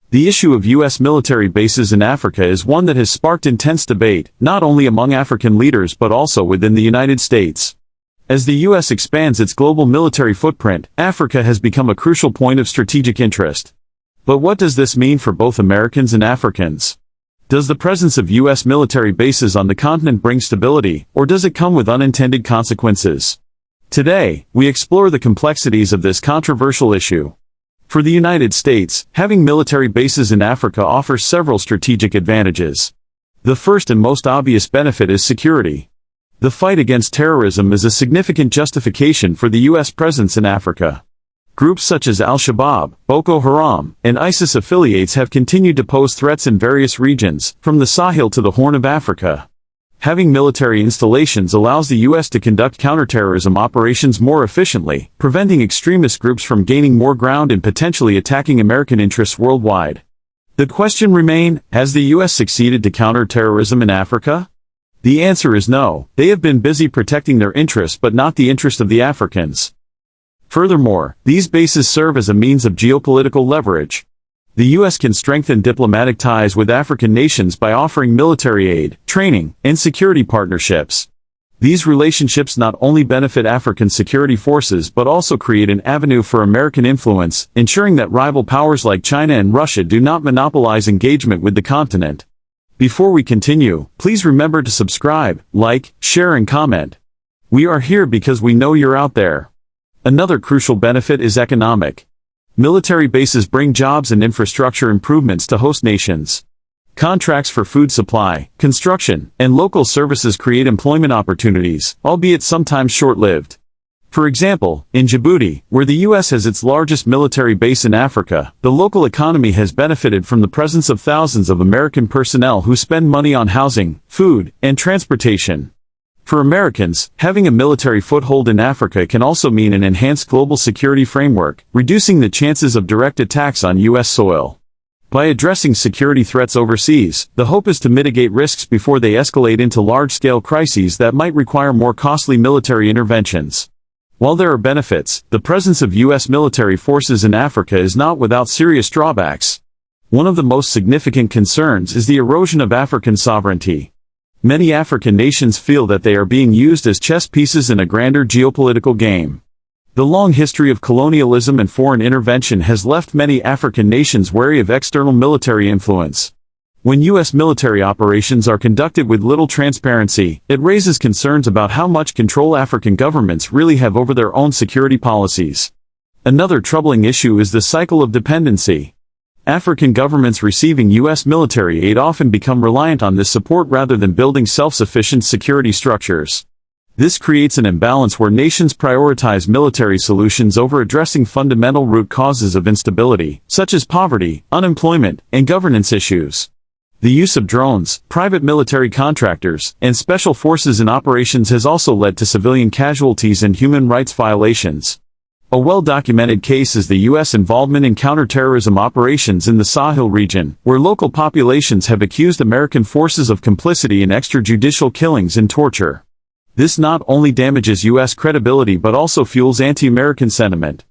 The issue of U.S. military bases in Africa is one that has sparked intense debate, not only among African leaders but also within the United States. As the U.S. expands its global military footprint, Africa has become a crucial point of strategic interest. But what does this mean for both Americans and Africans? Does the presence of U.S. military bases on the continent bring stability, or does it come with unintended consequences? Today, we explore the complexities of this controversial issue. For the United States, having military bases in Africa offers several strategic advantages. The first and most obvious benefit is security. The fight against terrorism is a significant justification for the U.S. presence in Africa. Groups such as Al-Shabaab, Boko Haram, and ISIS affiliates have continued to pose threats in various regions, from the Sahel to the Horn of Africa. Having military installations allows the U.S. to conduct counterterrorism operations more efficiently, preventing extremist groups from gaining more ground and potentially attacking American interests worldwide. The question remains, has the U.S. succeeded to counter terrorism in Africa? The answer is no. They have been busy protecting their interests but not the interest of the Africans. Furthermore, these bases serve as a means of geopolitical leverage. The U.S. can strengthen diplomatic ties with African nations by offering military aid, training, and security partnerships. These relationships not only benefit African security forces but also create an avenue for American influence, ensuring that rival powers like China and Russia do not monopolize engagement with the continent. Before we continue, please remember to subscribe, like, share and comment. We are here because we know you're out there. Another crucial benefit is economic. Military bases bring jobs and infrastructure improvements to host nations. Contracts for food supply, construction, and local services create employment opportunities, albeit sometimes short-lived. For example, in Djibouti, where the U.S. has its largest military base in Africa, the local economy has benefited from the presence of thousands of American personnel who spend money on housing, food, and transportation. For Americans, having a military foothold in Africa can also mean an enhanced global security framework, reducing the chances of direct attacks on U.S. soil. By addressing security threats overseas, the hope is to mitigate risks before they escalate into large-scale crises that might require more costly military interventions. While there are benefits, the presence of U.S. military forces in Africa is not without serious drawbacks. One of the most significant concerns is the erosion of African sovereignty. Many African nations feel that they are being used as chess pieces in a grander geopolitical game. The long history of colonialism and foreign intervention has left many African nations wary of external military influence. When U.S. military operations are conducted with little transparency, it raises concerns about how much control African governments really have over their own security policies. Another troubling issue is the cycle of dependency. African governments receiving U.S. military aid often become reliant on this support rather than building self-sufficient security structures. This creates an imbalance where nations prioritize military solutions over addressing fundamental root causes of instability, such as poverty, unemployment, and governance issues. The use of drones, private military contractors, and special forces in operations has also led to civilian casualties and human rights violations. A well-documented case is the U.S. involvement in counterterrorism operations in the Sahel region, where local populations have accused American forces of complicity in extrajudicial killings and torture. This not only damages U.S. credibility but also fuels anti-American sentiment.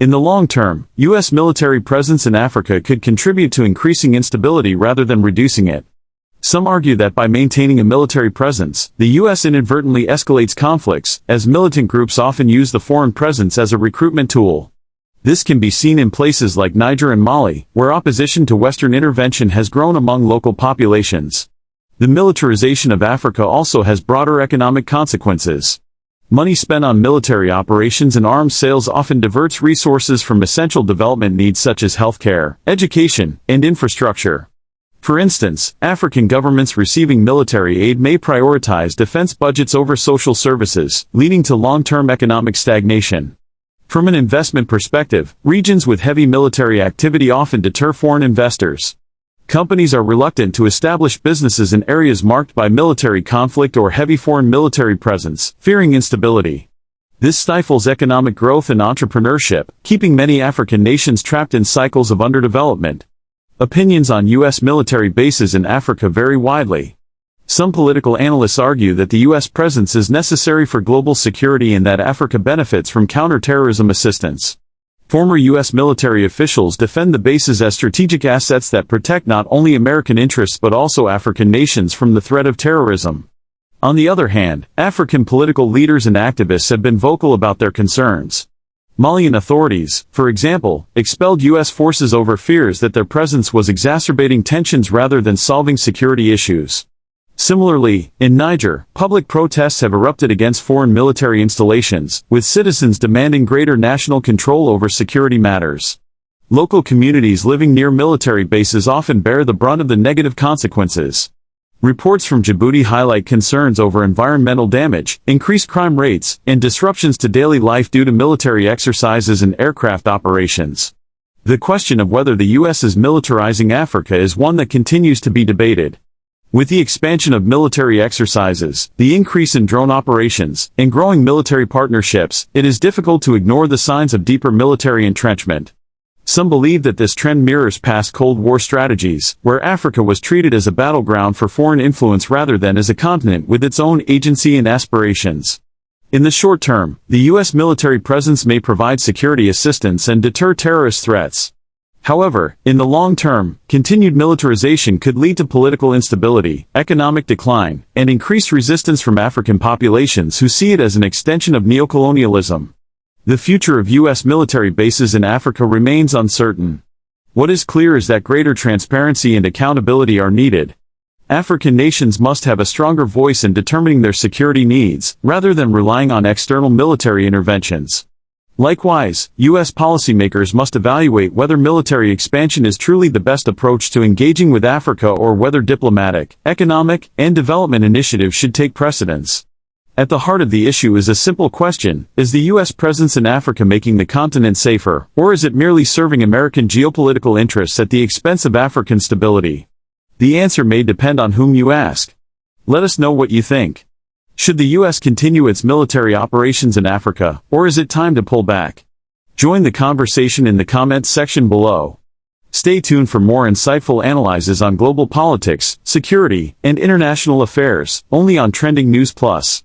In the long term, U.S. military presence in Africa could contribute to increasing instability rather than reducing it. Some argue that by maintaining a military presence, the U.S. inadvertently escalates conflicts, as militant groups often use the foreign presence as a recruitment tool. This can be seen in places like Niger and Mali, where opposition to Western intervention has grown among local populations. The militarization of Africa also has broader economic consequences. Money spent on military operations and arms sales often diverts resources from essential development needs such as healthcare, education, and infrastructure. For instance, African governments receiving military aid may prioritize defense budgets over social services, leading to long-term economic stagnation. From an investment perspective, regions with heavy military activity often deter foreign investors. Companies are reluctant to establish businesses in areas marked by military conflict or heavy foreign military presence, fearing instability. This stifles economic growth and entrepreneurship, keeping many African nations trapped in cycles of underdevelopment. Opinions on U.S. military bases in Africa vary widely. Some political analysts argue that the U.S. presence is necessary for global security and that Africa benefits from counterterrorism assistance. Former U.S. military officials defend the bases as strategic assets that protect not only American interests but also African nations from the threat of terrorism. On the other hand, African political leaders and activists have been vocal about their concerns. Malian authorities, for example, expelled U.S. forces over fears that their presence was exacerbating tensions rather than solving security issues. Similarly, in Niger, public protests have erupted against foreign military installations, with citizens demanding greater national control over security matters. Local communities living near military bases often bear the brunt of the negative consequences. Reports from Djibouti highlight concerns over environmental damage, increased crime rates, and disruptions to daily life due to military exercises and aircraft operations. The question of whether the U.S. is militarizing Africa is one that continues to be debated. With the expansion of military exercises, the increase in drone operations, and growing military partnerships, it is difficult to ignore the signs of deeper military entrenchment. Some believe that this trend mirrors past Cold War strategies, where Africa was treated as a battleground for foreign influence rather than as a continent with its own agency and aspirations. In the short term, the U.S. military presence may provide security assistance and deter terrorist threats. However, in the long term, continued militarization could lead to political instability, economic decline, and increased resistance from African populations who see it as an extension of neocolonialism. The future of U.S. military bases in Africa remains uncertain. What is clear is that greater transparency and accountability are needed. African nations must have a stronger voice in determining their security needs, rather than relying on external military interventions. Likewise, U.S. policymakers must evaluate whether military expansion is truly the best approach to engaging with Africa or whether diplomatic, economic, and development initiatives should take precedence. At the heart of the issue is a simple question: is the U.S. presence in Africa making the continent safer, or is it merely serving American geopolitical interests at the expense of African stability? The answer may depend on whom you ask. Let us know what you think. Should the U.S. continue its military operations in Africa, or is it time to pull back? Join the conversation in the comments section below. Stay tuned for more insightful analyses on global politics, security, and international affairs, only on Trending News Plus.